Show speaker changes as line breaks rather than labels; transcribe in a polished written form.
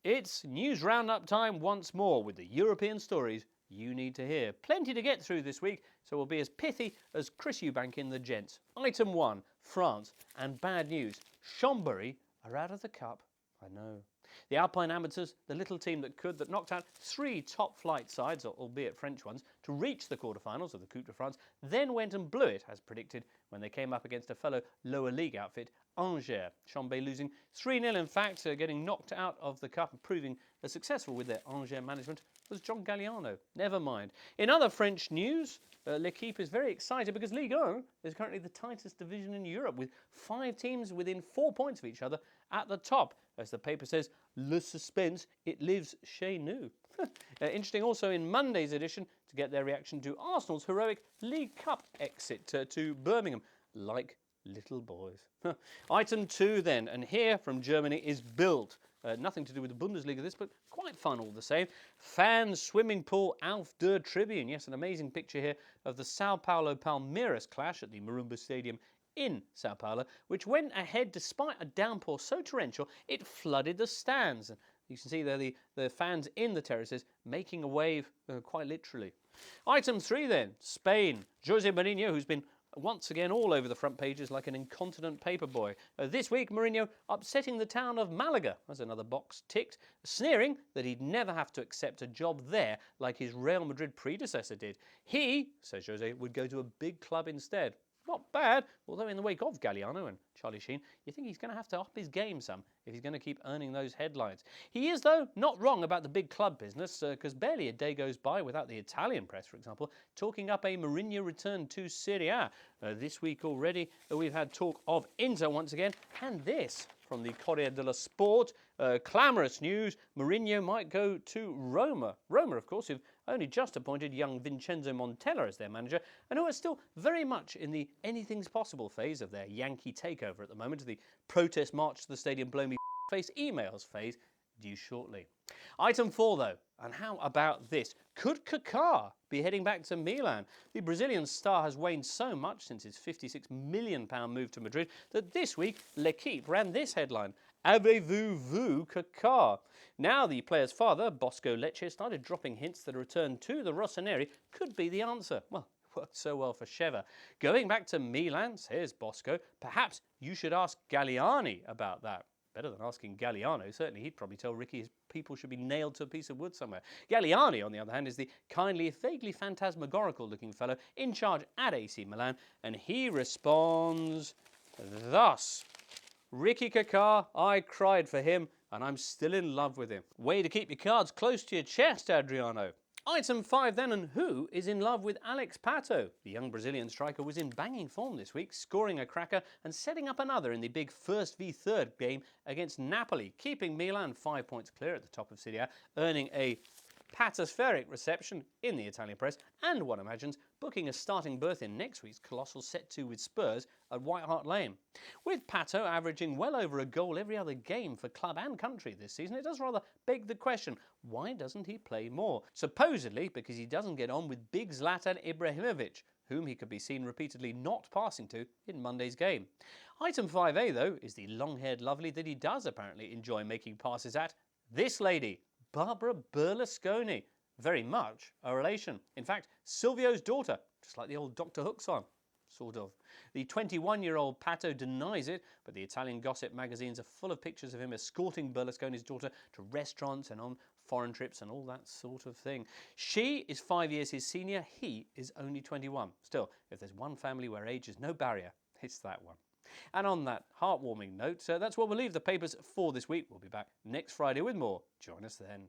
It's news roundup time once more with the European stories you need to hear. Plenty to get through this week, so we'll be as pithy as Chris Eubank in the Gents. Item 1, France, and bad news. Chambéry are out of the cup. I know. The Alpine Amateurs, the little team that knocked out 3 top-flight sides, albeit French ones, to reach the quarterfinals of the Coupe de France, then went and blew it, as predicted, when they came up against a fellow lower league outfit, Angers. Chambéry losing 3-0, in fact, getting knocked out of the cup and proving successful with their Angers management was John Galliano. Never mind. In other French news, L'Équipe is very excited because Ligue 1 is currently the tightest division in Europe, with 5 teams within 4 points of each other at the top. As the paper says, le suspense, it lives chez nous. Interesting also in Monday's edition to get their reaction to Arsenal's heroic League Cup exit to Birmingham, like little boys. Item 2 then, and here from Germany is Bild. Nothing to do with the Bundesliga this, but quite fun all the same. Fan swimming pool Auf der Tribune. Yes, an amazing picture here of the Sao Paulo Palmeiras clash at the Marumba Stadium in Sao Paulo, which went ahead despite a downpour so torrential it flooded the stands. You can see there the fans in the terraces making a wave, quite literally. Item 3 then, Spain. Jose Mourinho, who's been once again all over the front pages like an incontinent paperboy. This week, Mourinho upsetting the town of Malaga, as another box ticked, sneering that he'd never have to accept a job there like his Real Madrid predecessor did. He, says Jose, would go to a big club instead. Not bad, although in the wake of Galliano and Charlie Sheen, you think he's going to have to up his game some if he's going to keep earning those headlines. He is, though, not wrong about the big club business, because barely a day goes by without the Italian press, for example, talking up a Mourinho return to Serie A. This week already, we've had talk of Inter once again, and this from the Corriere dello Sport. Clamorous news, Mourinho might go to Roma. Roma, of course, who've only just appointed young Vincenzo Montella as their manager, and who are still very much in the anything's possible phase of their Yankee takeover at the moment, the protest march to the stadium blow me face emails phase due shortly. Item 4 though, and how about this? Could Kaká be heading back to Milan? The Brazilian star has waned so much since his £56 million move to Madrid that this week L'Équipe ran this headline: Avez-vous vu Kaká? Now the player's father, Bosco Lecce, started dropping hints that a return to the Rossoneri could be the answer. Well, it worked so well for Sheva. Going back to Milan, says Bosco, perhaps you should ask Galliani about that. Better than asking Galliano. Certainly he'd probably tell Ricky his people should be nailed to a piece of wood somewhere. Galliani, on the other hand, is the kindly, vaguely phantasmagorical looking fellow in charge at AC Milan, and he responds thus: Ricky Kaká, I cried for him, and I'm still in love with him. Way to keep your cards close to your chest, Adriano. Item 5 then, and who is in love with Alex Pato? The young Brazilian striker was in banging form this week, scoring a cracker and setting up another in the big 1v3 game against Napoli, keeping Milan 5 points clear at the top of Serie A, earning a patospheric reception in the Italian press, and one imagines booking a starting berth in next week's colossal set 2 with Spurs at White Hart Lane. With Pato averaging well over a goal every other game for club and country this season, it does rather beg the question, why doesn't he play more? Supposedly because he doesn't get on with big Zlatan Ibrahimovic, whom he could be seen repeatedly not passing to in Monday's game. Item 5A, though, is the long-haired lovely that he does apparently enjoy making passes at, this lady, Barbara Berlusconi. Very much a relation. In fact, Silvio's daughter, just like the old Dr. Hook song. Sort of. The 21-year-old Pato denies it, but the Italian gossip magazines are full of pictures of him escorting Berlusconi's daughter to restaurants and on foreign trips and all that sort of thing. She is 5 years his senior, he is only 21. Still, if there's one family where age is no barrier, it's that one. And on that heartwarming note, that's where we'll leave the papers for this week. We'll be back next Friday with more. Join us then.